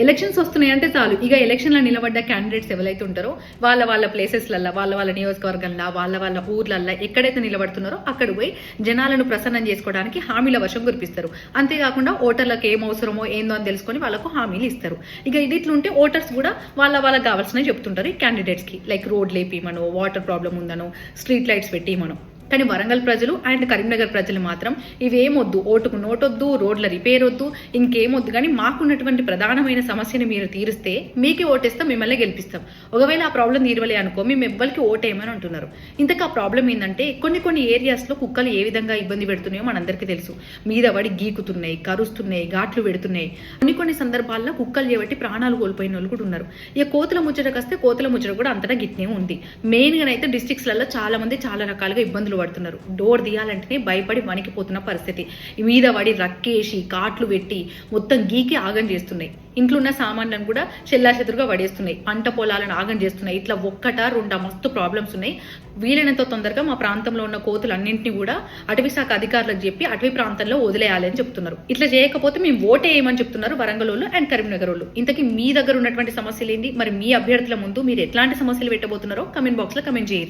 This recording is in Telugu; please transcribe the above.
ఎలక్షన్స్ వస్తున్నాయంటే చాలు ఇక ఎలక్షన్లో నిలబడ్డ క్యాండిడేట్స్ ఎవరైతే ఉంటారో వాళ్ళ ప్లేసెస్లల్లో వాళ్ళ నియోజకవర్గంలో వాళ్ళ ఊర్లల్లో ఎక్కడైతే నిలబడుతున్నారో అక్కడ పోయి జనాలను ప్రసన్నం చేసుకోవడానికి హామీల వర్షం కురిపిస్తారు. అంతేకాకుండా ఓటర్లకు ఏం అవసరమో ఏందో అని తెలుసుకొని వాళ్ళకు హామీలు ఇస్తారు. ఇక ఇది ఇట్లుంటే ఓటర్స్ కూడా వాళ్ళకి కావాల్సినవి చెప్తుంటారు ఈ క్యాండిడేట్స్కి. లైక్ రోడ్లు వేపిమనో, వాటర్ ప్రాబ్లం ఉందనో, స్ట్రీట్ లైట్స్ పెట్టిమనో. కానీ వరంగల్ ప్రజలు అండ్ కరీంనగర్ ప్రజలు మాత్రం ఇవేమొద్దు, ఓటుకు నోటొద్దు, రోడ్ల రిపేర్ వద్దు, ఇంకేమొద్దు, కానీ మాకున్నటువంటి ప్రధానమైన సమస్యని మీరు తీరిస్తే మీకే ఓటేస్తాం, మిమ్మల్ని గెలిపిస్తాం. ఒకవేళ ఆ ప్రాబ్లం తీరవలే అనుకో మేము ఎవ్వరికి ఓటేయమని అంటున్నారు. ఇంతకు ఆ ప్రాబ్లం ఏంటంటే కొన్ని ఏరియాస్లో కుక్కలు ఏ విధంగా ఇబ్బంది పెడుతున్నాయో మనందరికీ తెలుసు. మీద పడి గీకుతున్నాయి, కరుస్తున్నాయి, ఘాట్లు పెడుతున్నాయి. కొన్ని సందర్భాల్లో కుక్కలు చేపట్టి ప్రాణాలు కోల్పోయిన వాళ్ళు కూడా ఉన్నారు. ఇక కోతుల ముచ్చటకు వస్తే కోతుల ముచ్చట కూడా అంతటా గిట్నే ఉంది. మెయిన్గానైతే డిస్ట్రిక్ట్స్లలో చాలా మంది చాలా రకాలుగా ఇబ్బందులు పడుతున్నారు. డోర్ తీయాలంటేనే భయపడి వణికిపోతున్న పరిస్థితి. మీద పడి రక్కేసి కాట్లు పెట్టి మొత్తం గీకి ఆగం చేస్తున్నాయి. ఇంట్లో ఉన్న సామాన్లను కూడా చెల్లాచెదురుగా పడేస్తున్నాయి. పంట పొలాలను ఆగం చేస్తున్నాయి. ఇట్లా ఒక్కటా రెండా మస్తు ప్రాబ్లమ్స్ ఉన్నాయి. వీలైనంత తొందరగా మా ప్రాంతంలో ఉన్న కోతులన్నింటినీ కూడా అటవీ శాఖ అధికారులకు చెప్పి అటవీ ప్రాంతంలో వదిలేయాలని చెప్తున్నారు. ఇట్లా చేయకపోతే మేము ఓటేయమని చెప్తున్నారు వరంగల్ వాళ్ళు అండ్ కరీంనగర్ వాళ్ళు. ఇంతకీ మీ దగ్గర ఉన్నటువంటి సమస్యలు ఏంటి, మరి మీ అభ్యర్థుల ముందు మీరు ఎట్లాంటి సమస్యలు పెట్టబోతున్నారో కమెంట్ బాక్స్ లో కమెంట్ చేయండి.